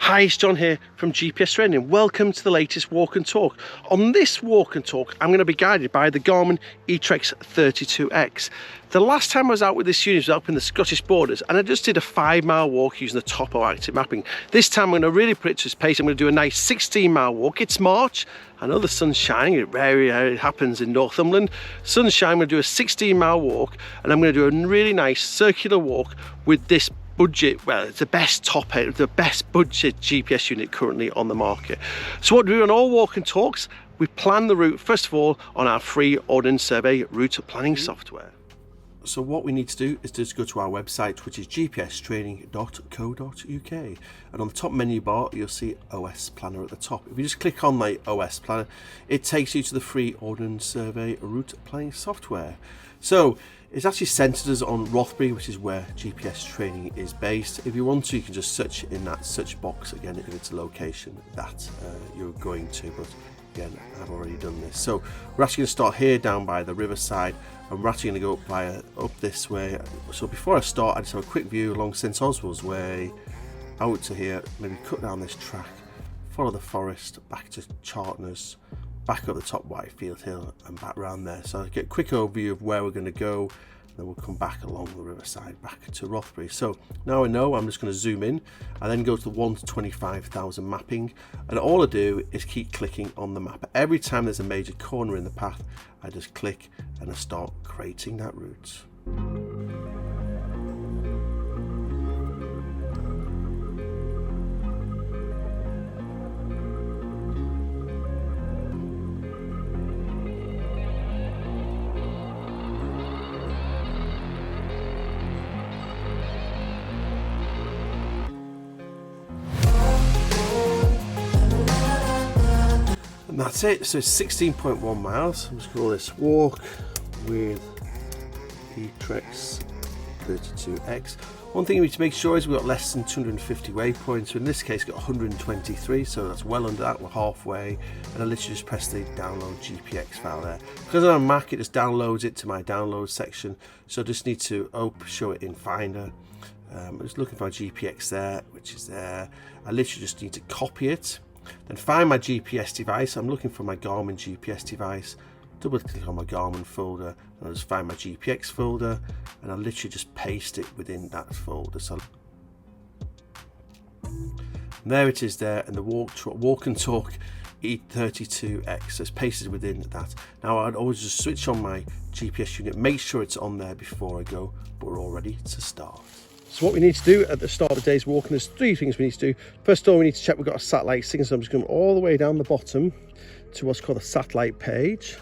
Hi, it's John here from GPS Training. Welcome to the latest walk and talk. On this walk and talk, I'm going to be guided by the Garmin eTrex 32X. The last time I was out with this unit was up in the Scottish borders, and I just did a 5-mile walk using the topo active mapping. This time I'm going to really put it to its pace. I'm going to do a nice 16-mile walk. It's March. I know the sun's shining. It rarely happens in Northumberland. Sun's shining. I'm going to do a 16-mile walk, and I'm going to do a really nice circular walk with this budget, well, it's the best top end, the best budget GPS unit currently on the market. So what do we do on all walk and talks? We plan the route first of all on our free Ordnance Survey Route Planning software. So what we need to do is just go to our website, which is gpstraining.co.uk, and on the top menu bar you'll see OS Planner at the top. If you just click on the OS Planner, it takes you to the free Ordnance Survey Route Planning software. So it's actually centered us on Rothbury, which is where GPS Training is based. If you want to, you can just search in that search box again if it's a location that you're going to, but again, I've already done this. So we're actually going to start here down by the riverside, and we're actually going to go up this way. So before I start, I just have a quick view along St Oswald's Way out to here, maybe cut down this track, follow the forest back to Chartners, back up the top Whitefield Hill and back round there. So I get a quick overview of where we're going to go, and then we'll come back along the riverside back to Rothbury. So now I know, I'm just going to zoom in and then go to the 1 to 25,000 mapping, and all I do is keep clicking on the map. Every time there's a major corner in the path, I just click and I start creating that route. And that's it. So it's 16.1 miles. I'm just going to call this walk with eTrex 32X. One thing we need to make sure is we've got less than 250 waypoints. So in this case, we've got 123, so that's well under that. We're halfway, and I literally just press the download GPX file there. Because I'm on Mac, it just downloads it to my download section. So I just need to show it in Finder. I'm just looking for my GPX there, which is there. I literally just need to copy it. Then find my GPS device. I'm looking for my Garmin GPS device. Double click on my Garmin folder, and I'll just find my GPX folder, and I'll literally just paste it within that folder. So and there it is there, and the walk and talk E32X, so it's pasted within that. Now I'd always just switch on my GPS unit, make sure it's on there before I go, but we're all ready to start. So what we need to do at the start of the day's walk, and there's 3 things we need to do. First of all, we need to check we've got a satellite signal, so I'm just going all the way down the bottom to what's called a satellite page.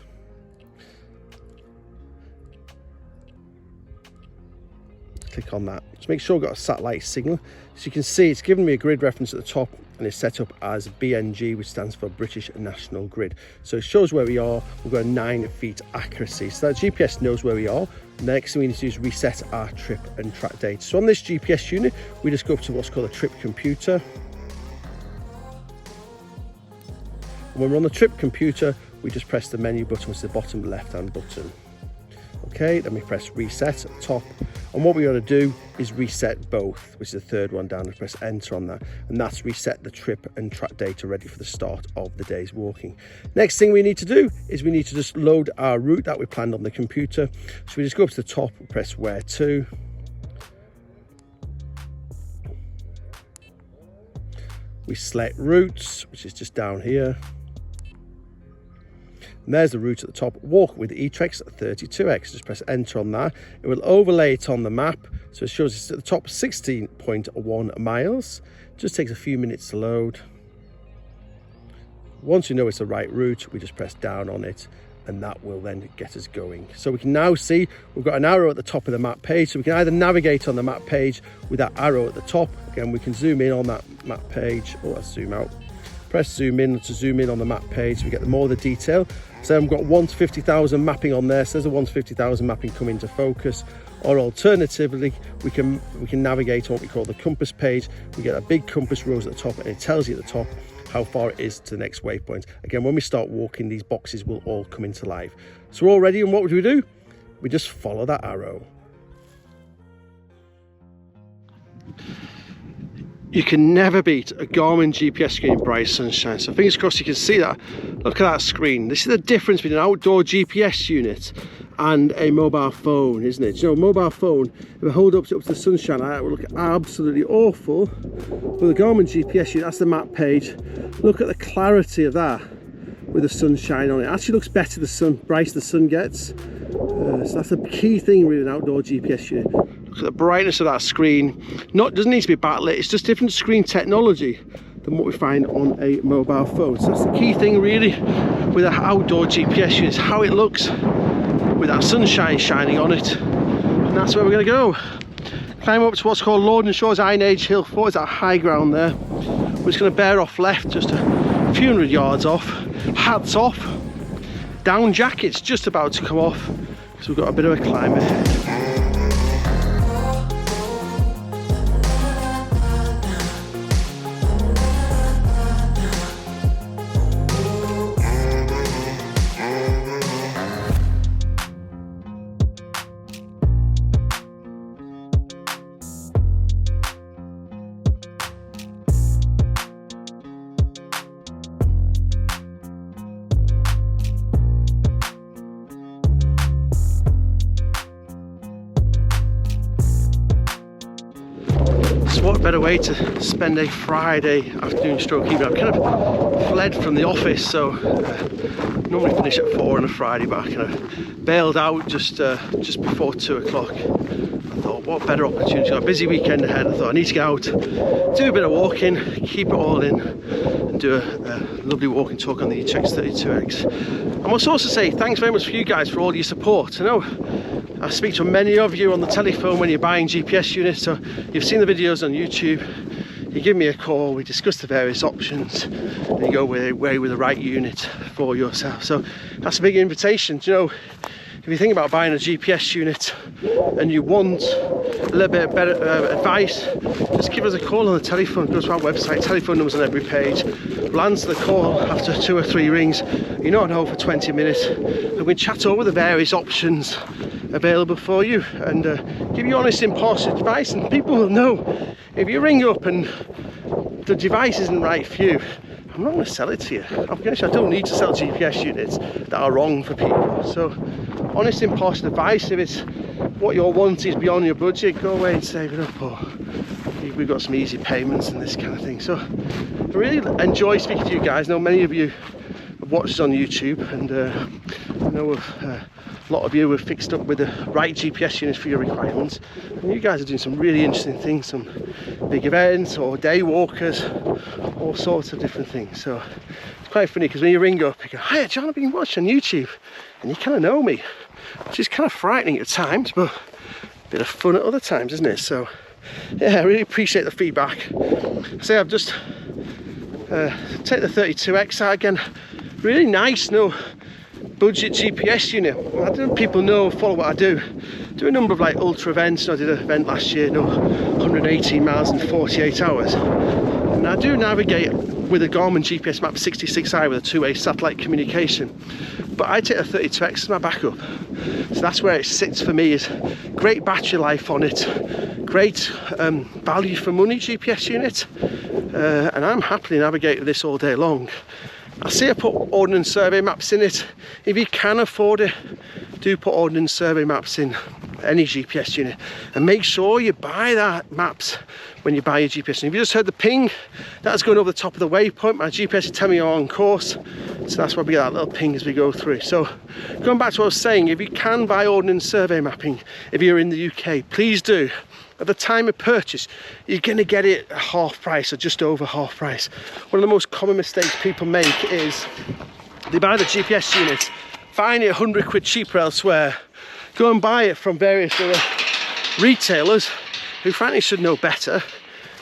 Click on that to make sure we've got a satellite signal. So you can see it's given me a grid reference at the top, and it's set up as BNG, which stands for British National Grid. So it shows where we are. We've got a 9 feet accuracy, so that GPS knows where we are. Next thing we need to do is reset our trip and track data. So on this GPS unit, we just go up to what's called a trip computer. And when we're on the trip computer, we just press the menu button, which is the bottom left-hand button. Okay, then we press reset at the top, and what we want to do is reset both, which is the third one down, and press enter on that, and that's reset the trip and track data ready for the start of the day's walking. Next thing we need to do is we need to just load our route that we planned on the computer. So we just go up to the top and press where to. We select routes, which is just down here. And there's the route at the top, walk with eTrex 32X. Just press enter on that. It will overlay it on the map. So it shows it's at the top 16.1 miles. Just takes a few minutes to load. Once you know it's the right route, we just press down on it, and that will then get us going. So we can now see we've got an arrow at the top of the map page. So we can either navigate on the map page with that arrow at the top. Again, we can zoom in on that map page. Oh, let's zoom out. Press zoom in to zoom in on the map page. We get more of the detail. So I've got 1 to 50,000 mapping on there. So there's a 1 to 50,000 mapping come into focus. Or alternatively, we can navigate on what we call the compass page. We get a big compass rose at the top, and it tells you at the top how far it is to the next waypoint. Again, when we start walking, these boxes will all come into life. So we're all ready, and what would we do? We just follow that arrow. You can never beat a Garmin GPS screen in bright sunshine. So fingers crossed you can see that. Look at that screen. This is the difference between an outdoor GPS unit and a mobile phone, isn't it? You know, mobile phone, if I hold up to the sunshine, it will look absolutely awful. With a Garmin GPS unit, that's the map page. Look at the clarity of that with the sunshine on it. It actually looks better the brighter the sun gets. So that's the key thing with an outdoor GPS unit. Look at the brightness of that screen. Doesn't need to be backlit, it's just different screen technology than what we find on a mobile phone. So that's the key thing really with an outdoor GPS unit, is how it looks with that sunshine shining on it. And that's where we're going to go. Climb up to what's called Lord and Shaw's Iron Age Hill 4. It's that high ground there. We're just going to bear off left, just a few hundred yards off. Hats off. Down jackets just about to come off, so we've got a bit of a climb ahead. What better way to spend a Friday afternoon stroke evening. I've kind of fled from the office, so normally finish at 4 on a Friday, but I kind of bailed out just before 2 o'clock. I thought, what better opportunity. Got a busy weekend ahead. I thought I need to get out, do a bit of walking, keep it all in, and do a lovely walking talk on the eTrex 32X. I must also say thanks very much for you guys for all your support. I know I speak to many of you on the telephone when you're buying GPS units, so you've seen the videos on YouTube, you give me a call, we discuss the various options, and you go away with the right unit for yourself. So that's a big invitation. Do you know, if you think about buying a GPS unit and you want a little bit better advice, just give us a call on the telephone. Go to our website, telephone numbers on every page. We'll answer the call after 2 or 3 rings. You're not on hold for 20 minutes, and we chat over the various options available for you and give you honest, impartial advice. And people will know if you ring up and the device isn't right for you, I'm not going to sell it to you. I don't need to sell GPS units that are wrong for people. So honest, impartial advice. If it's what you're wanting is beyond your budget, go away and save it up, or we've got some easy payments and this kind of thing. So I really enjoy speaking to you guys. I know many of you have watched us on YouTube, and I know a lot of you have fixed up with the right GPS units for your requirements, and you guys are doing some really interesting things, some big events or day walkers, all sorts of different things. So it's quite funny because when you ring up, you go, "Hi John, I've been watching on YouTube," and you kind of know me, which is kind of frightening at times, but a bit of fun at other times, isn't it? So yeah, I really appreciate the feedback. So I've just take the 32X out again. Really nice, no budget GPS unit. I don't know if people know, follow what I do a number of like ultra events. I did an event last year, 118 miles in 48 hours, and I do navigate with a Garmin GPS map 66i with a 2-way satellite communication, but I take a 32X as my backup. So that's where it sits for me. Is great battery life on it, great value for money GPS unit, and I'm happily navigating with this all day long. I see I put Ordnance Survey maps in it. If you can afford it, do put Ordnance Survey maps in any GPS unit, and make sure you buy that maps when you buy your GPS. And if you just heard the ping, that's going over the top of the waypoint. My GPS is telling me you're on course, so that's why we get that little ping as we go through. So going back to what I was saying, if you can buy Ordnance Survey mapping, if you're in the UK, please do. At the time of purchase, you're going to get it at half price or just over half price. One of the most common mistakes people make is they buy the GPS unit, find it 100 quid cheaper elsewhere, go and buy it from various other retailers who frankly should know better,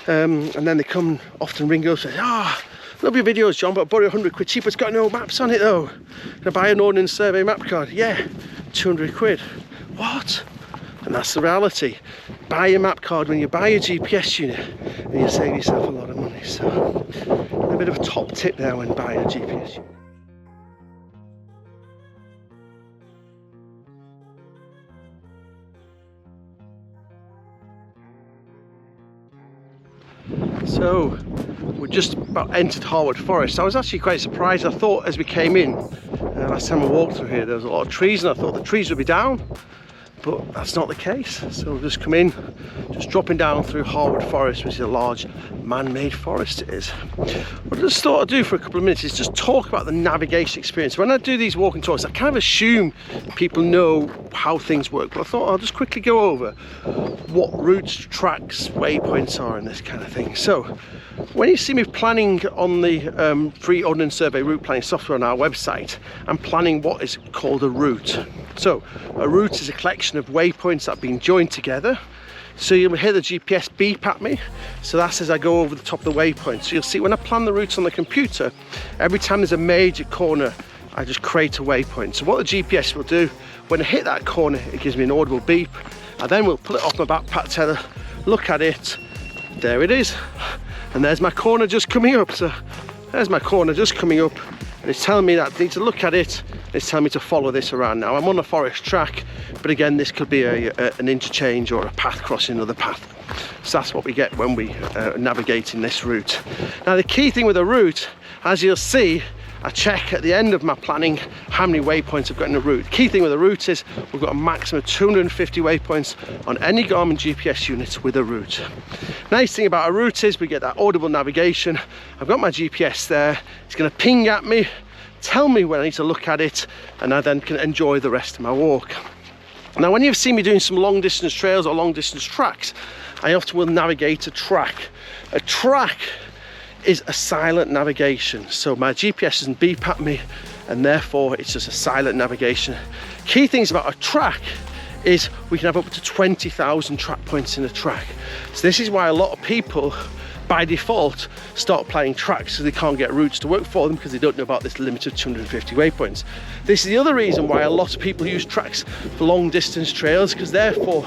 and then they come often ring up and say, love your videos John, but I bought it 100 quid cheaper, it's got no maps on it though. Can I buy an Ordnance Survey map card? Yeah, 200 quid. What? And that's the reality. Buy your map card when you buy your GPS unit, and you save yourself a lot of money. So a bit of a top tip there when buying a GPS unit. So So we just about entered Harwood Forest. I was actually quite surprised. I thought as we came in, last time I walked through here, there was a lot of trees, and I thought the trees would be down, but that's not the case. So we've just come in, just dropping down through Harwood Forest, which is a large man-made forest it is. What I just thought I'd do for a couple of minutes is just talk about the navigation experience. When I do these walking tours, I kind of assume people know how things work, but I thought I'll just quickly go over what routes, tracks, waypoints are and this kind of thing. So when you see me planning on the free Ordnance Survey Route Planning software on our website, I'm planning what is called a route. So a route is a collection of waypoints that have been joined together. So you'll hear the GPS beep at me, so that's as I go over the top of the waypoint. So you'll see when I plan the routes on the computer, every time there's a major corner, I just create a waypoint. So what the GPS will do, when I hit that corner, it gives me an audible beep. I then will pull it off my backpack tether, look at it, there it is. And there's my corner just coming up. So there's my corner just coming up, and it's telling me that I need to look at it. It's telling me to follow this around. Now I'm on a forest track, but again, this could be an interchange or a path crossing another path. So that's what we get when we navigating this route. Now the key thing with a route, as you'll see, I check at the end of my planning how many waypoints I've got in a route. Key thing with a route is we've got a maximum of 250 waypoints on any Garmin GPS unit with a route. Nice thing about a route is we get that audible navigation. I've got my GPS there. It's going to ping at me, tell me when I need to look at it, and I then can enjoy the rest of my walk. Now when you've seen me doing some long distance trails or long distance tracks, I often will navigate a track. A track is a silent navigation, so my GPS doesn't beep at me, and therefore it's just a silent navigation. Key things about a track is we can have up to 20,000 track points in a track. So this is why a lot of people by default start playing tracks, so they can't get routes to work for them because they don't know about this limit of 250 waypoints. This is the other reason why a lot of people use tracks for long distance trails, because therefore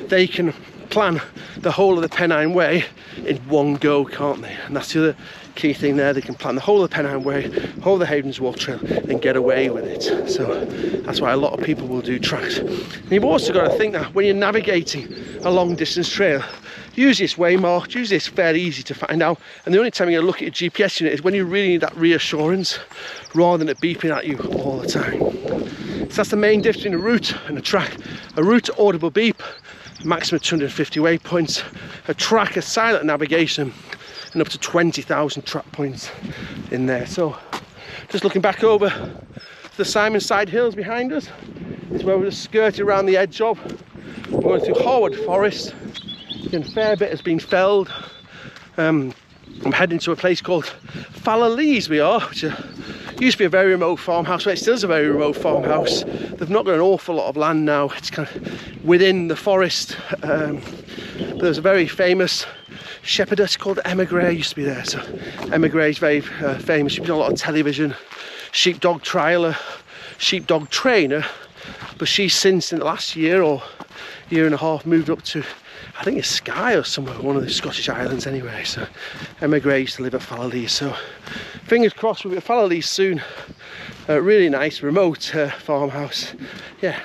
they can plan the whole of the Pennine Way in one go, can't they? And that's the other key thing there. They can plan the whole of the Pennine Way, whole of the Havens Walk Trail, and get away with it. So that's why a lot of people will do tracks. And you've also got to think that when you're navigating a long distance trail, use this waymarked, use this fairly easy to find out, and the only time you're going to look at your GPS unit is when you really need that reassurance rather than it beeping at you all the time. So that's the main difference between a route and a track. A route, audible beep, maximum 250 waypoints. A track, a silent navigation, and up to 20,000 track points in there. So just looking back over the Simonside Hills behind us is where we're just skirting around the edge of. We're going through Harwood Forest. A fair bit has been felled. I'm heading to a place called Falowlees which used to be a very remote farmhouse. Well, it still is a very remote farmhouse. They've not got an awful lot of land now. It's kind of within the forest. But there's a very famous shepherdess called Emma Gray used to be there. So Emma Gray is very famous. She's been on a lot of television. Sheepdog trialer, sheepdog trainer. But she's since in the last year or year and a half moved up to, I think it's Skye or somewhere, one of the Scottish islands anyway. So Emma Gray used to live at Falowlees, so fingers crossed we'll be at Falowlees soon. Really nice remote farmhouse. Yeah.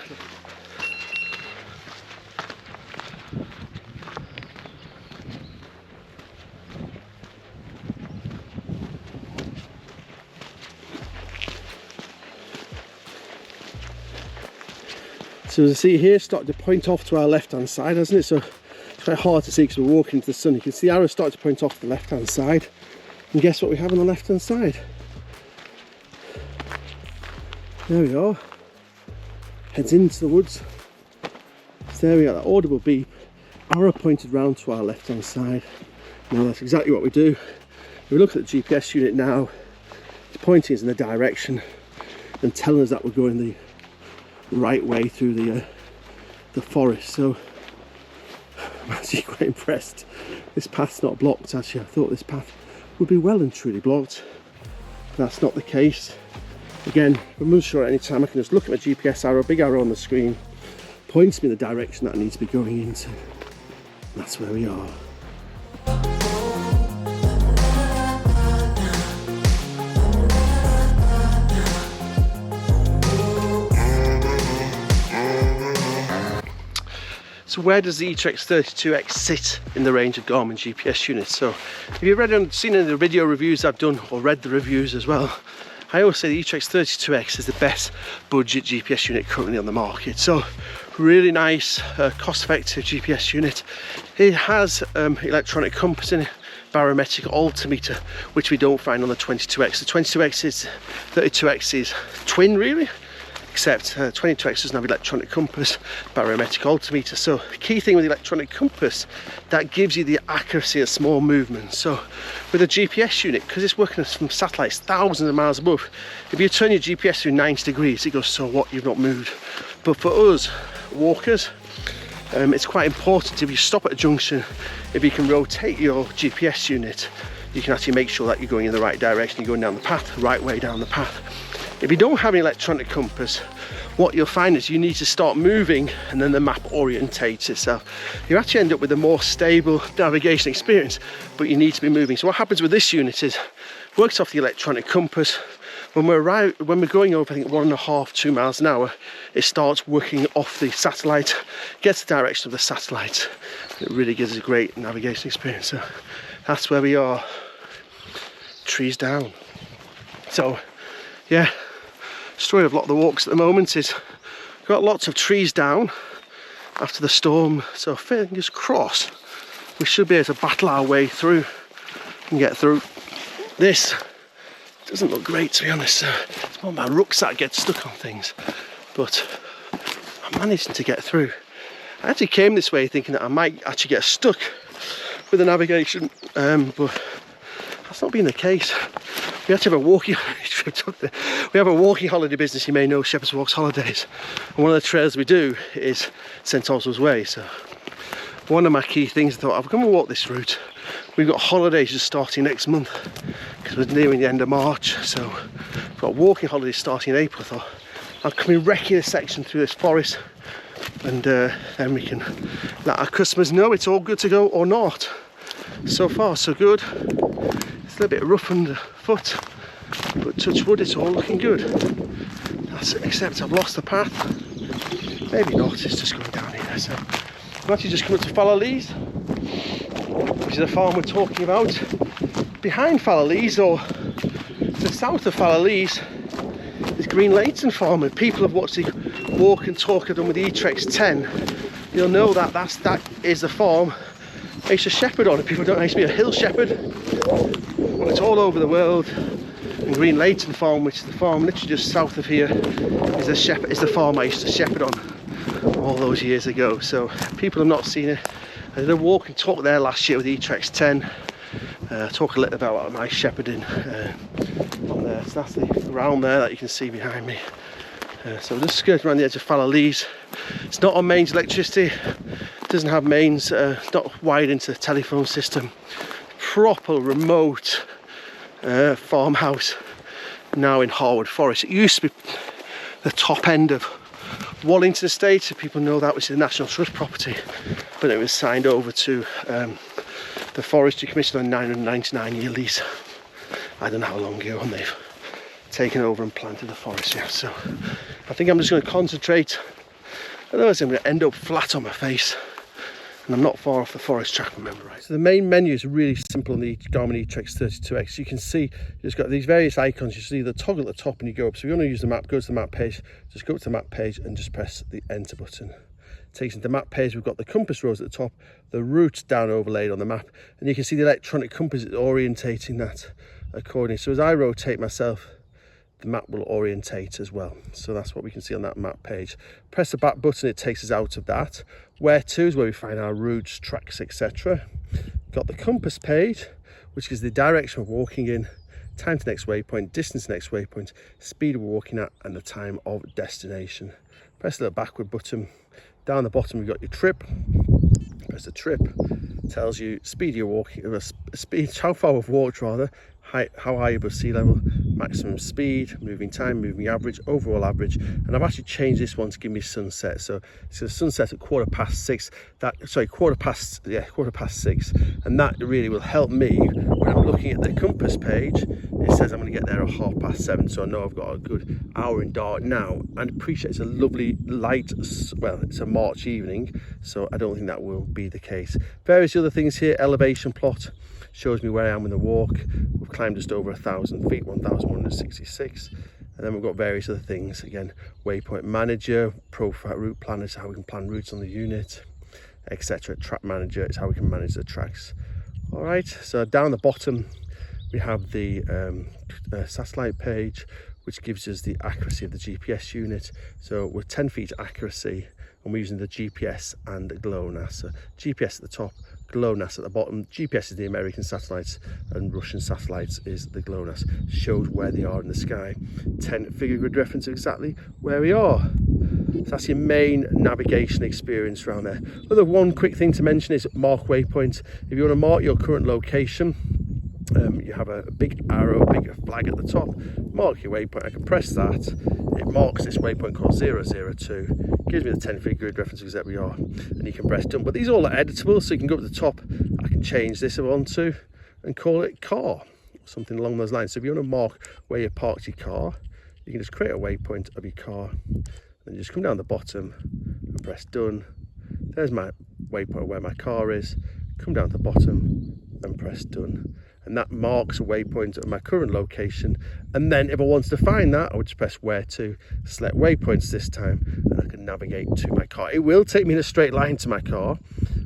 So as you see here, it's starting to point off to our left hand side, hasn't it? So it's quite hard to see because we're walking into the sun. You can see the arrow starting to point off to the left hand side. And guess what we have on the left hand side? There we are. Heads into the woods. So there we are, that audible beep. Arrow pointed round to our left hand side. Now that's exactly what we do. If we look at the GPS unit now, it's pointing us in the direction and telling us that we're going the right way through the forest. So I'm actually quite impressed. This path's not blocked. Actually, I thought this path would be well and truly blocked. That's not the case. Again, I'm not sure at any time I can just look at my GPS arrow, big arrow on the screen, points me in the direction that I need to be going into. And that's where we are. So where does the eTrex 32X sit in the range of Garmin GPS units? So if you've seen any of the video reviews I've done, or read the reviews as well, I always say the eTrex 32X is the best budget GPS unit currently on the market. So really nice, cost-effective GPS unit. It has electronic compass in it, barometric altimeter, which we don't find on the 22X. The 32X is twin really, except 22X doesn't have electronic compass, barometric altimeter. So the key thing with the electronic compass, that gives you the accuracy of small movements. So with a GPS unit, because it's working from satellites thousands of miles above, if you turn your GPS through 90 degrees, it goes, so what, you've not moved. But for us walkers, it's quite important, if you stop at a junction, if you can rotate your GPS unit, you can actually make sure that you're going in the right direction, you're going down the path, the right way down the path. If you don't have an electronic compass, what you'll find is you need to start moving and then the map orientates itself. You actually end up with a more stable navigation experience, but you need to be moving. So what happens with this unit is, it works off the electronic compass. When we're going over, I think 1.5 to 2 miles an hour, it starts working off the satellite, gets the direction of the satellite. It really gives us a great navigation experience. So that's where we are, trees down. So yeah, story of a lot of the walks at the moment is we've got lots of trees down after the storm, so fingers crossed we should be able to battle our way through and get through. This doesn't look great, to be honest. It's more my rucksack gets stuck on things, but I'm managing to get through. I actually came this way thinking that I might actually get stuck with the navigation, but that's not been the case. We actually have a walking we have a walking holiday business, you may know, Shepherd's Walks Holidays, and one of the trails we do is St Oswald's Way. So one of my key things, I thought, I'm going to walk this route. We've got holidays just starting next month because we're nearing the end of March, so we've got walking holidays starting in April. I thought I'll come and wrecking a section through this forest, and then we can let our customers know it's all good to go or not. So far so good. It's a little bit rough underfoot, but touch wood, it's all looking good. Except I've lost the path. Maybe not, it's just going down here. So I'm actually just coming to Falowlees, which is a farm we're talking about. Behind Falowlees, or to the south of Falowlees, is Green Leighton Farm, and people have watched the walk and talk I've done with the eTrex 10. You'll know that that is the farm I used to shepherd on. If people don't know, I used to be a hill shepherd. Well, it's all over the world. And Green Leighton Farm, which is the farm literally just south of here, is the farm I used to shepherd on all those years ago. So people have not seen it. I did a walk and talk there last year with the eTrex 10. Talk a little about my shepherding on there. So that's the ground there that you can see behind me. So we're just skirting around the edge of Falowlees. It's not on mains electricity. It doesn't have mains. It's not wired into the telephone system. Proper remote farmhouse now in Harwood Forest. It used to be the top end of Wallington Estate, if people know that, which is the National Trust property, but it was signed over to the Forestry Commission on a 999-year lease. I don't know how long ago, and they've taken over and planted the forest. Yeah, so I think I'm just going to concentrate, otherwise I'm going to end up flat on my face, and I'm not far off the forest track, remember, right? So the main menu is really simple on the Garmin eTrex 32X. You can see it's got these various icons. You see the toggle at the top and you go up. So if you want to use the map, go to the map page, just go up to the map page and just press the enter button. It takes you to the map page. We've got the compass rose at the top, the route down overlaid on the map, and you can see the electronic compass is orientating that accordingly. So as I rotate myself, the map will orientate as well. So that's what we can see on that map page. Press the back button, it takes us out of that. Where to is where we find our routes, tracks, etc. Got the compass page, which is the direction we're walking in, time to next waypoint, distance to next waypoint, speed we're walking at, and the time of destination. Press the backward button. Down the bottom we've got your trip. Press the trip, tells you speed you're walking, speed, how far we've walked rather, height, how high above sea level, maximum speed, moving time, moving average, overall average, and I've actually changed this one to give me sunset. So it's a sunset at 6:15. Quarter past 6, and that really will help me when I'm looking at the compass page. It says I'm going to get there at 7:30, so I know I've got a good hour in dark now, and appreciate it's a lovely light, well, it's a March evening, so I don't think that will be the case. Various other things here. Elevation plot shows me where I am in the walk. We've climbed just over 1,000 feet, 1,166. And then we've got various other things. Again, waypoint manager, profile route planner, so how we can plan routes on the unit, etc. Track manager is how we can manage the tracks. All right, so down the bottom we have the satellite page, which gives us the accuracy of the GPS unit. So we're 10 feet accuracy, and we're using the GPS and GLONASS. So GPS at the top, GLONASS at the bottom. GPS is the American satellites, and Russian satellites is the GLONASS. Shows where they are in the sky. 10 figure grid reference of exactly where we are. So that's your main navigation experience around there. Another one quick thing to mention is mark waypoint. If you want to mark your current location, you have a big arrow, big flag at the top. Mark your waypoint. I can press that. It marks this waypoint called 002. Gives me the 10 figure grid reference of exactly where we are, and you can press done. But these all are editable, so you can go up to the top. I can change this if I want to and call it car, something along those lines. So if you want to mark where you parked your car, you can just create a waypoint of your car, and just come down the bottom and press done. There's my waypoint where my car is. Come down to the bottom and press done, and that marks a waypoint of my current location. And then if I wanted to find that, I would just press where to, select waypoints this time, and I can navigate to my car. It will take me in a straight line to my car,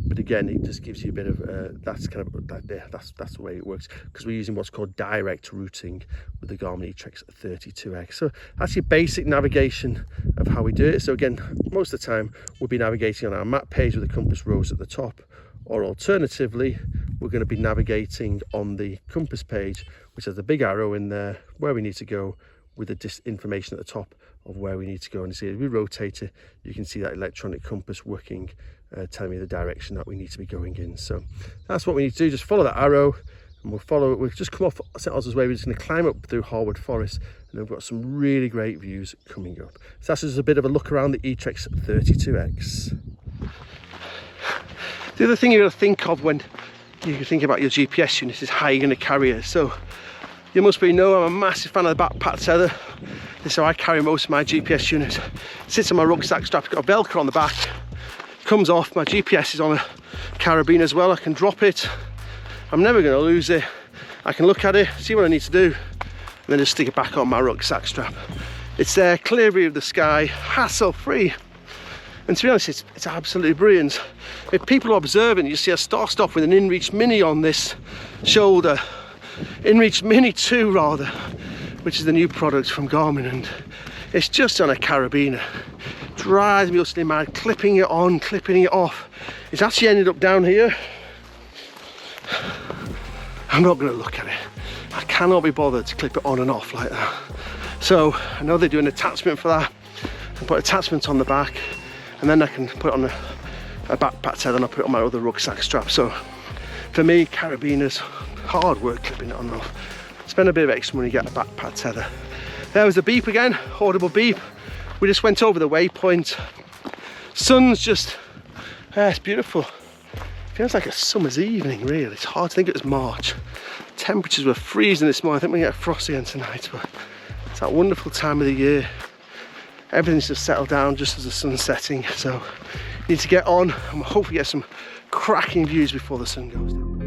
but again, it just gives you a bit of that's the way it works, because we're using what's called direct routing with the Garmin eTrex 32X. So that's your basic navigation of how we do it. So again, most of the time we'll be navigating on our map page with the compass rose at the top, or alternatively we're going to be navigating on the compass page, which has the big arrow in there where we need to go, with the information at the top of where we need to go. And see, as we rotate it, you can see that electronic compass working, telling me the direction that we need to be going in. So that's what we need to do. Just follow that arrow, and we'll follow it. We'll just come off St Oswald's Way. We're just going to climb up through Harwood Forest, and we've got some really great views coming up. So that's just a bit of a look around the eTrex 32X. The other thing you've got to think of when you think about your GPS unit is how you're going to carry it. So you must be know I'm a massive fan of the backpack tether. This is how I carry most of my GPS unit. It sits on my rucksack strap, it's got a Velcro on the back, comes off. My GPS is on a carabiner as well. I can drop it, I'm never going to lose it. I can look at it, see what I need to do, and then just stick it back on my rucksack strap. It's there, clear view of the sky, hassle free. And to be honest, it's absolutely brilliant. If people are observing, you see I start off with an InReach Mini on this shoulder. InReach Mini 2 rather, which is the new product from Garmin, and it's just on a carabiner. Drives me utterly mad, clipping it on, clipping it off. It's actually ended up down here. I'm not going to look at it. I cannot be bothered to clip it on and off like that. So I know they do an attachment for that. I can put attachments on the back, and then I can put it on a backpack tether, and I'll put it on my other rucksack strap. So for me, carabiners, hard work clipping it on and off. Spend a bit of extra money, get a backpack tether. There was the beep again, audible beep. We just went over the waypoint. Sun's just, it's beautiful. Feels like a summer's evening really. It's hard to think it was March. Temperatures were freezing this morning. I think we're gonna get frost again tonight, but it's that wonderful time of the year. Everything's just settled down just as the sun's setting, so you need to get on and we'll hopefully get some cracking views before the sun goes down.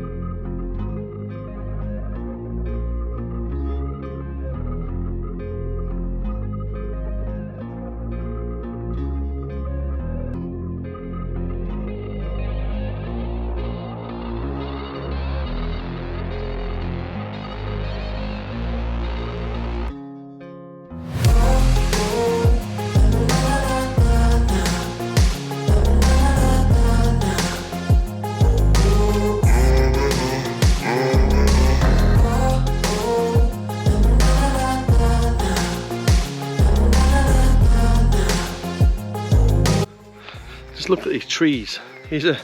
Just look at these trees. These are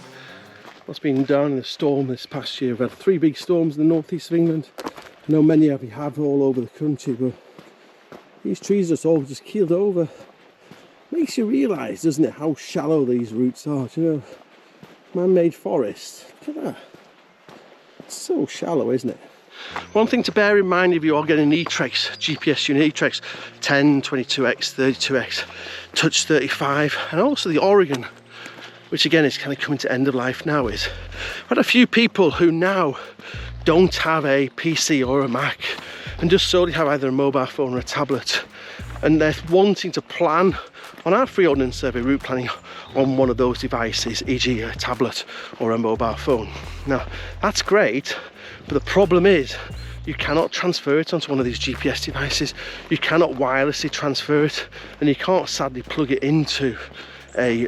what's been down in the storm this past year. We've had 3 big storms in the northeast of England, I know many of you have all over the country, but these trees are all just keeled over. Makes you realise, doesn't it, how shallow these roots are. Do you know, man-made forest, look at that. It's so shallow, isn't it? One thing to bear in mind if you are getting an eTrex, GPS unit, eTrex 10, 22x, 32x, touch 35, and also the Oregon, which again is kind of coming to end of life now, is I've had a few people who now don't have a PC or a Mac and just solely have either a mobile phone or a tablet, and they're wanting to plan on our free Ordnance Survey route planning on one of those devices, e.g. a tablet or a mobile phone. Now that's great, but the problem is you cannot transfer it onto one of these GPS devices. You cannot wirelessly transfer it, and you can't sadly plug it into a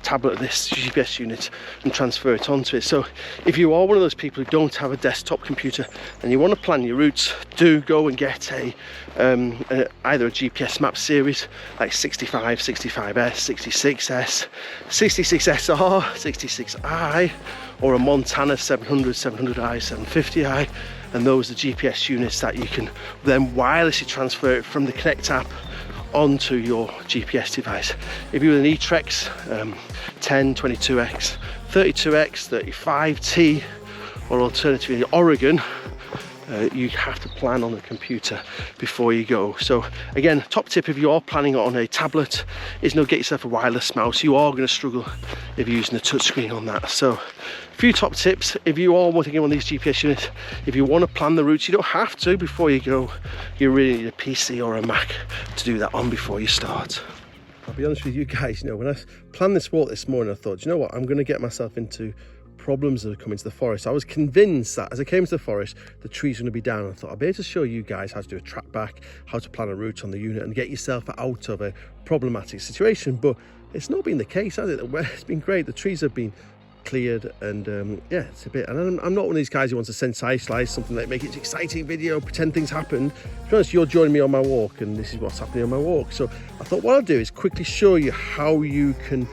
tablet of this GPS unit and transfer it onto it. So if you are one of those people who don't have a desktop computer and you want to plan your routes, do go and get either a GPS map series like 65, 65S, 66S, 66SR, 66I, or a Montana 700, 700i, 750i, and those are GPS units that you can then wirelessly transfer it from the Connect app onto your GPS device. If you're an eTrex 10, 22x, 32x, 35T, or alternatively in Oregon, you have to plan on the computer before you go. So again, top tip if you are planning on a tablet is get yourself a wireless mouse. You are going to struggle if you're using a touchscreen on that. So a few top tips if you are wanting to get one of these GPS units. If you want to plan the routes, you don't have to before you go. You really need a PC or a Mac to do that on before you start. I'll be honest with you guys, when I planned this walk this morning, I thought, you know what, I'm going to get myself into problems that are coming to the forest. I was convinced that as I came to the forest, the trees were going to be down. I thought I'll be able to show you guys how to do a track back, how to plan a route on the unit and get yourself out of a problematic situation. But it's not been the case, has it? It's been great. The trees have been cleared, and yeah, it's a bit. And I'm not one of these guys who wants to sensationalize something, like make it an exciting video, pretend things happened. To be honest, you're joining me on my walk, and this is what's happening on my walk. So I thought what I'll do is quickly show you how you can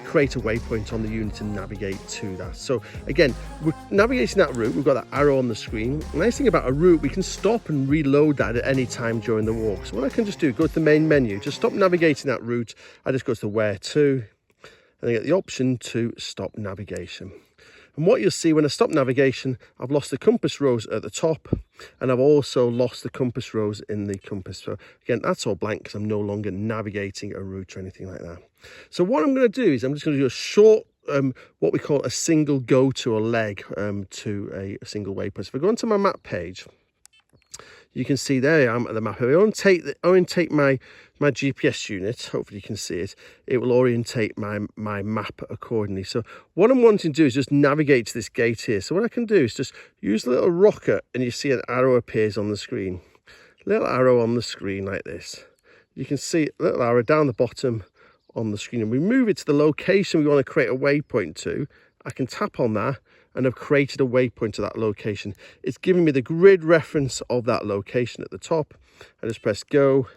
create a waypoint on the unit and navigate to that. So again, we're navigating that route. We've got that arrow on the screen. The nice thing about a route, we can stop and reload that at any time during the walk. So what I can just do, go to the main menu, just stop navigating that route. I just go to the where to, and I get the option to stop navigation. And what you'll see when I stop navigation, I've lost the compass rose at the top, and I've also lost the compass rose in the compass. So again, that's all blank because I'm no longer navigating a route or anything like that. So what I'm going to do is I'm just going to do a short, what we call a single go-to or leg to a single waypoint. So if I go onto my map page, you can see there I am at the map. If I orientate my GPS unit, hopefully you can see it, it will orientate my map accordingly. So what I'm wanting to do is just navigate to this gate here. So what I can do is just use the little rocket, and you see an arrow appears on the screen. Little arrow on the screen like this. You can see a little arrow down the bottom on the screen, and we move it to the location we want to create a waypoint to. I can tap on that, and I've created a waypoint to that location. It's giving me the grid reference of that location at the top. I just press go,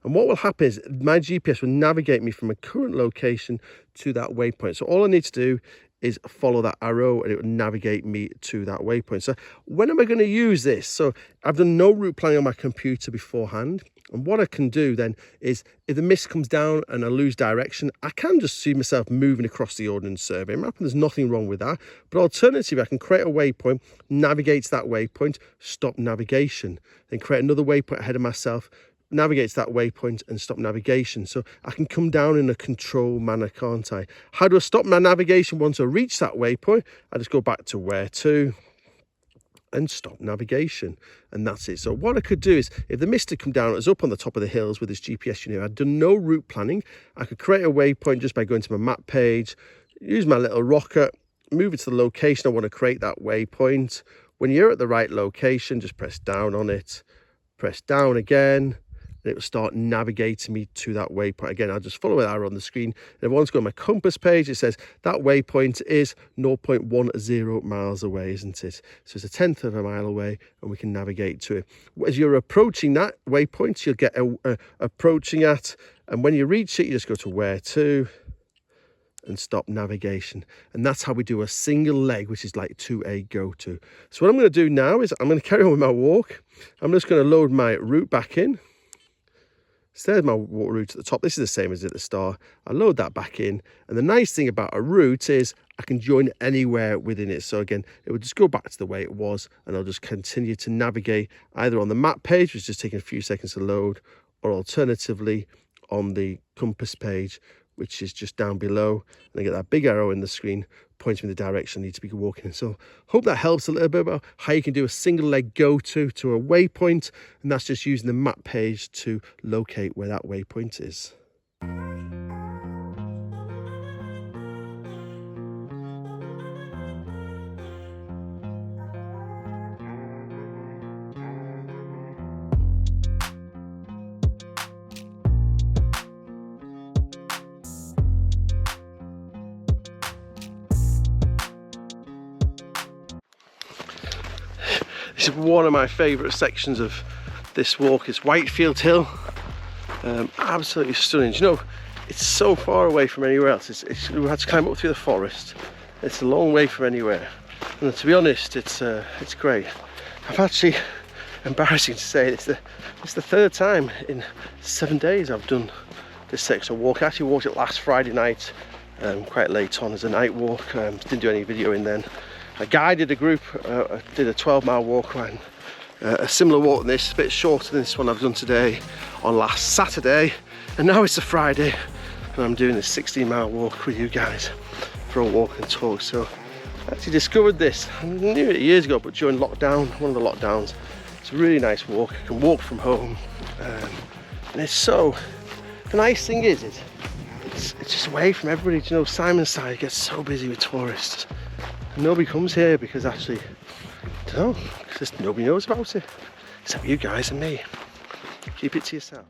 and what will happen is my GPS will navigate me from a current location to that waypoint. So all I need to do is follow that arrow, and it will navigate me to that waypoint. So when am I going to use this? So I've done no route planning on my computer beforehand. And what I can do then is, if the mist comes down and I lose direction, I can just see myself moving across the Ordnance Survey map, and there's nothing wrong with that. But alternatively, I can create a waypoint, navigate to that waypoint, stop navigation, then create another waypoint ahead of myself, navigate to that waypoint and stop navigation. So I can come down in a controlled manner, can't I? How do I stop my navigation once I reach that waypoint? I just go back to where to and stop navigation, and that's it. So what I could do is, if the mist had come down, it was up on the top of the hills with this GPS unit, I'd done no route planning, I could create a waypoint just by going to my map page, use my little rocket, move it to the location I want to create that waypoint. When you're at the right location, just press down on it, press down again, and it will start navigating me to that waypoint. Again, I'll just follow the arrow on the screen. And if I want to go on my compass page, it says that waypoint is 0.10 miles away, isn't it? So it's 1/10 of a mile away, and we can navigate to it. As you're approaching that waypoint, you'll get approaching at, and when you reach it, you just go to where to and stop navigation. And that's how we do a single leg, which is like to a go-to. So what I'm going to do now is I'm going to carry on with my walk. I'm just going to load my route back in. So there's my water route at the top. This is the same as at the start. I load that back in. And the nice thing about a route is I can join anywhere within it. So again, it would just go back to the way it was, and I'll just continue to navigate either on the map page, which is just taking a few seconds to load, or alternatively on the compass page, which is just down below. And I get that big arrow in the screen pointing me in the direction I need to be walking in. So hope that helps a little bit about how you can do a single leg go-to to a waypoint, and that's just using the map page to locate where that waypoint is. This is one of my favourite sections of this walk. Is Whitefield Hill. Absolutely stunning. Do you know, it's so far away from anywhere else. We had to climb up through the forest. It's a long way from anywhere. And to be honest, it's great. I've actually, embarrassing to say, it's the third time in 7 days I've done this section of walk. I actually walked it last Friday night, quite late on as a night walk. Didn't do any videoing then. I guided a group, did a 12-mile walk around. A similar walk than this, a bit shorter than this one I've done today on last Saturday. And now it's a Friday and I'm doing this 16-mile walk with you guys for a walk and talk. So I actually discovered this, I knew it years ago, but during lockdown, one of the lockdowns. It's a really nice walk. You can walk from home. And it's so, the nice thing is it's just away from everybody. Do you know, Simonside gets so busy with tourists. Nobody comes here because actually, I don't know, because nobody knows about it, except you guys and me. Keep it to yourself.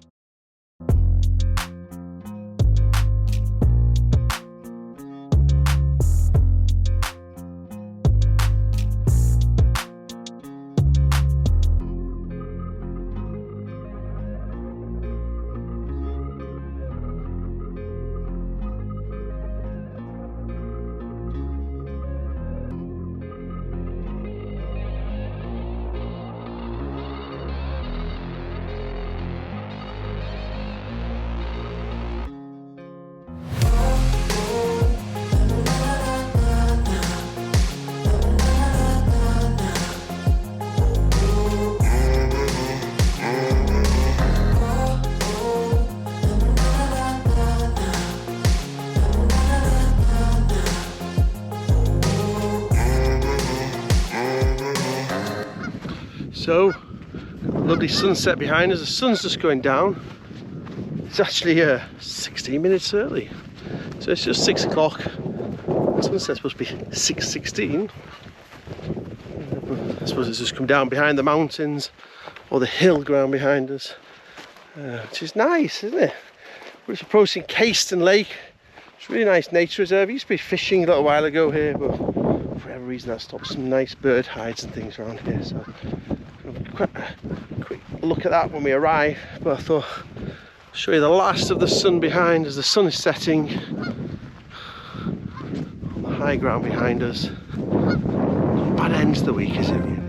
So, lovely sunset behind us. The sun's just going down. It's actually 16 minutes early. So it's just 6 o'clock. Sunset's supposed to be 6:16. I suppose it's just come down behind the mountains, or the hill ground behind us, which is nice, isn't it? We're just approaching Caistron Lake. It's a really nice nature reserve. I used to be fishing a little while ago here, but for whatever reason that stopped. Some nice bird hides and things around here. So quick look at that when we arrive, but I thought I'll show you the last of the sun behind as the sun is setting on the high ground behind us. Not bad end to the week, is it really?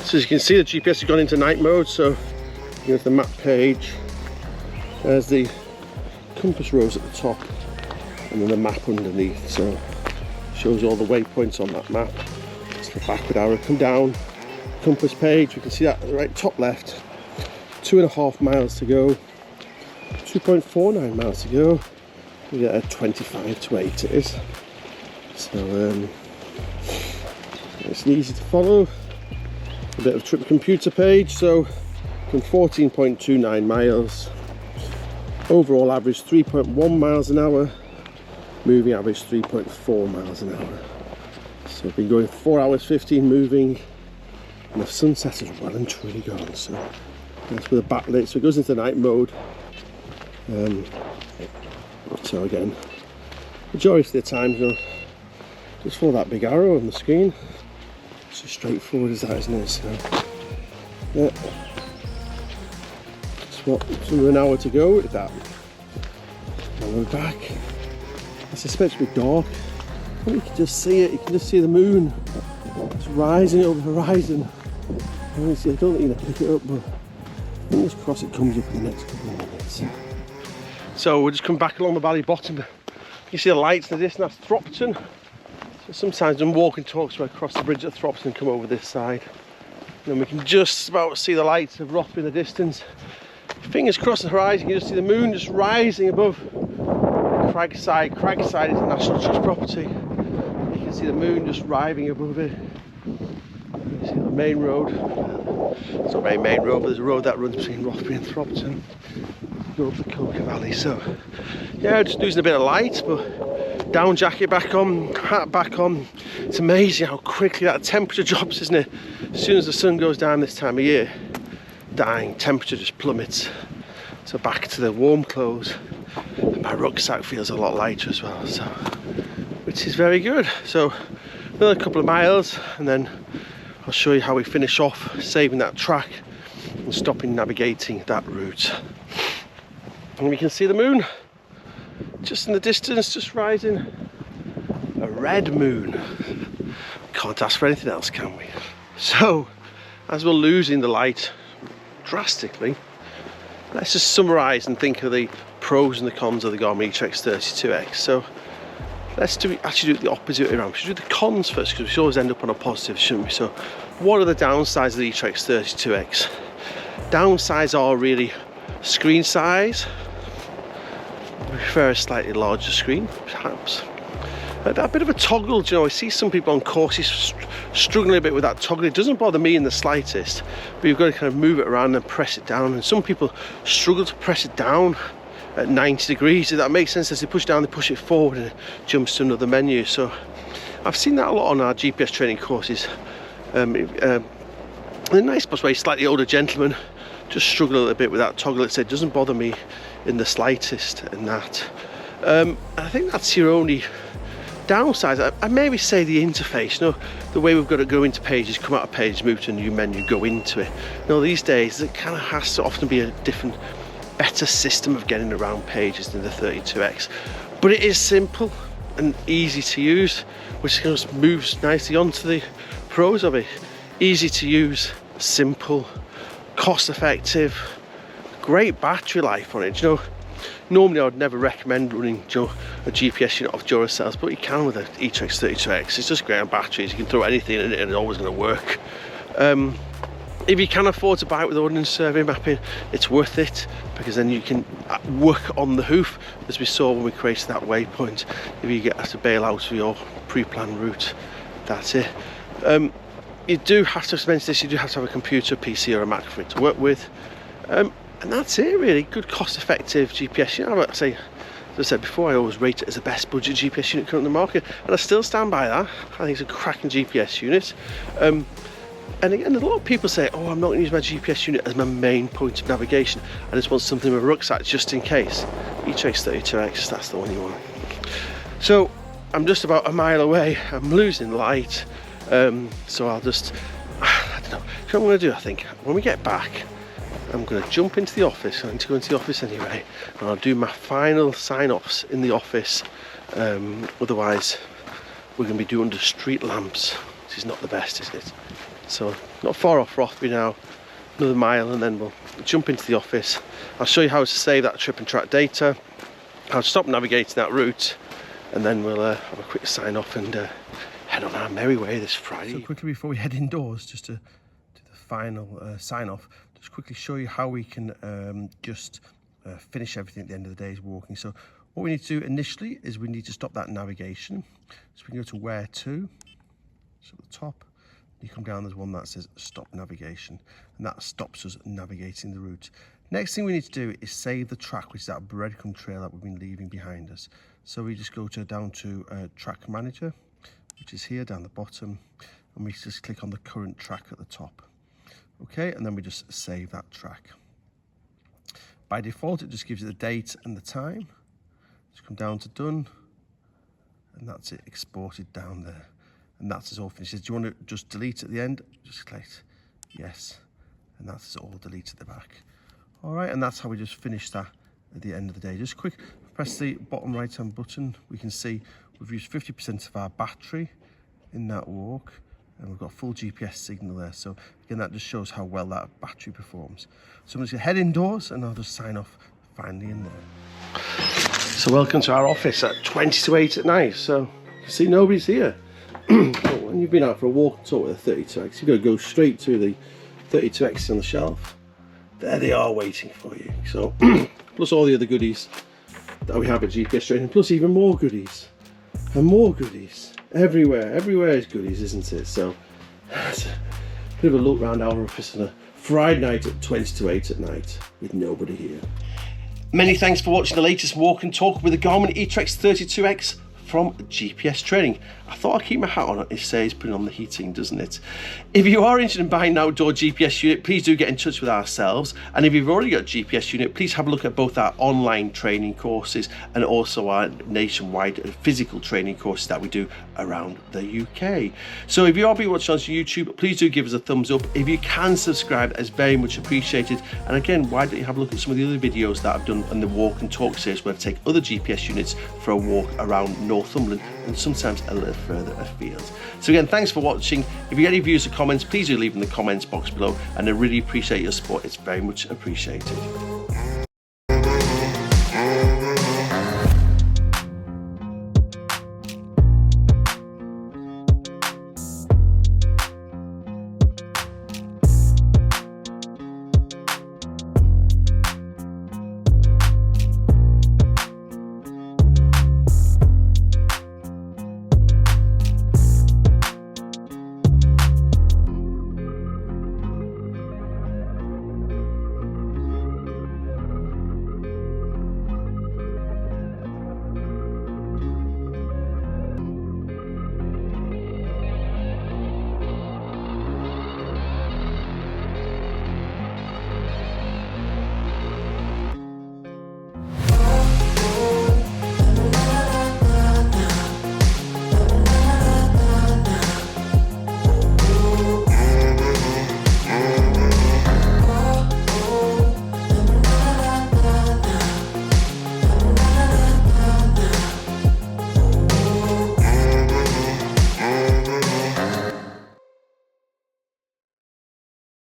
So as you can see, the GPS has gone into night mode, so here's the map page. There's the compass rose at the top. and then the map underneath, so shows all the waypoints on that map. It's the backward arrow, come down, compass page, we can see that at the right top left, 2.5 miles to go, 2.49 miles to go, we get a 25 to 8 it is, so it's easy to follow. A bit of trip computer page, so from 14.29 miles, overall average 3.1 miles an hour, moving average 3.4 miles an hour. So we've been going 4 hours 15 moving, and the sunset is well and truly gone. So that's with the backlit, so it goes into night mode. So again, majority of the time, you know, just follow that big arrow on the screen. It's as straightforward as that, isn't it? So yeah, just under an hour to go with that. And we're back. I suspect it's dark, but you can just see it. You can just see the moon. It's rising over the horizon. I don't think you're going to pick it up, but fingers crossed it comes up in the next couple of minutes. So we'll just come back along the valley bottom. You see the lights in the distance. That's Thropton. So sometimes I'm walking talks where I cross the bridge at Thropton and come over this side. And then we can just about see the lights of Rothbury in the distance. Fingers crossed the horizon, you can just see the moon just rising above Cragside. Cragside is a National Trust property. You can see the moon just rising above it. You can see the main road. It's not very main road, but there's a road that runs between Rothbury and Thropton. Go up the Coca Valley. So yeah, just losing a bit of light, but down jacket back on, hat back on. It's amazing how quickly that temperature drops, isn't it? As soon as the sun goes down this time of year, dying, temperature just plummets. So back to the warm clothes, and my rucksack feels a lot lighter as well, so which is very good. So another couple of miles, and then I'll show you how we finish off saving that track and stopping navigating that route. And we can see the moon just in the distance, just rising. A red moon. Can't ask for anything else, can we? So as we're losing the light drastically, let's just summarise and think of the pros and the cons of the Garmin eTrex 32X. So let's actually do it the opposite way around. We should do the cons first, because we should always end up on a positive, shouldn't we? So what are the downsides of the eTrex 32X? Downsides are really screen size. We prefer a slightly larger screen, perhaps. That bit of a toggle, you know, I see some people on courses struggling a bit with that toggle. It doesn't bother me in the slightest, but you've got to kind of move it around and press it down. And some people struggle to press it down at 90 degrees. If that makes sense, as they push down, they push it forward and it jumps to another menu. So I've seen that a lot on our GPS training courses. The nice spots where slightly older gentlemen just struggle a little bit with that toggle. It doesn't bother me in the slightest in that. I think that's your only downside. I maybe say the interface, you know, the way we've got to go into pages, come out of page, move to a new menu, go into it. You know, these days it kind of has to often be a different, better system of getting around pages than the 32X. But it is simple and easy to use, which just moves nicely onto the pros of it. Easy to use, simple, cost effective, great battery life on it. You know, normally I would never recommend running a GPS unit off Duracells, but you can with an eTrex 32X. It's just great on batteries. You can throw anything in it and it's always going to work. If you can afford to buy it with Ordnance Survey mapping, it's worth it, because then you can work on the hoof, as we saw when we created that waypoint. If you have to bail out of your pre-planned route, that's it. You do have to mention this, you do have to have a computer, PC or a Mac for it to work with. And that's it really. Good cost effective GPS unit. As I said before, I always rate it as the best budget GPS unit currently on the market, and I still stand by that. I think it's a cracking GPS unit. And again, a lot of people say, oh, I'm not going to use my GPS unit as my main point of navigation. I just want something in my rucksack just in case. eTrex 32X, that's the one you want. So I'm just about a mile away. I'm losing light. So I'll just, I don't know. What I'm going to do, I think, when we get back, I'm going to jump into the office. I'm going to go into the office anyway, and I'll do my final sign-offs in the office. Otherwise, we're going to be doing under street lamps, which is not the best, is it? So not far off Rothbury now, another mile, and then we'll jump into the office. I'll show you how to save that trip and track data, how to stop navigating that route, and then we'll have a quick sign off and head on our merry way this Friday. So quickly before we head indoors, just to do the final sign off, just quickly show you how we can just finish everything at the end of the day's walking. So what we need to do initially is we need to stop that navigation. So we can go to where to, so at the top, you come down, there's one that says stop navigation, and that stops us navigating the route. Next thing we need to do is save the track, which is that breadcrumb trail that we've been leaving behind us. So we just go down to track manager, which is here down the bottom, and we just click on the current track at the top. Okay, and then we just save that track. By default, it just gives you the date and the time. Just come down to done, and that's it exported down there. And that's us all finished. Do you want to just delete at the end? Just click yes, and that's all deleted at the back. All right, and that's how we just finish that at the end of the day. Just quick, press the bottom right hand button. We can see we've used 50% of our battery in that walk, and we've got full GPS signal there. So again, that just shows how well that battery performs. So I'm just gonna head indoors and I'll just sign off finally in there. So welcome to our office at 20 to 8 at night. So you see nobody's here. When you've been out for a walk and talk with a 32X, you've got to go straight to the 32X on the shelf. There they are waiting for you. So plus all the other goodies that we have at GPS training, plus even more goodies and more goodies everywhere. Everywhere is goodies, isn't it? So it's a bit of a look around our office on a Friday night at 20 to 8 at night with nobody here. Many thanks for watching the latest walk and talk with the Garmin eTrex 32X from GPS Training. I thought I'd keep my hat on. It says putting on the heating, doesn't it? If you are interested in buying an outdoor GPS unit, please do get in touch with ourselves. And if you've already got a GPS unit, please have a look at both our online training courses and also our nationwide physical training courses that we do around the UK. So if you are being watching on YouTube, please do give us a thumbs up. If you can subscribe, that's very much appreciated. And again, why don't you have a look at some of the other videos that I've done on the walk and talk series, where I take other GPS units for a walk around Northumberland and sometimes a little further afield. So again, thanks for watching. If you get any views or comments, please do leave in the comments box below, and I really appreciate your support. It's very much appreciated.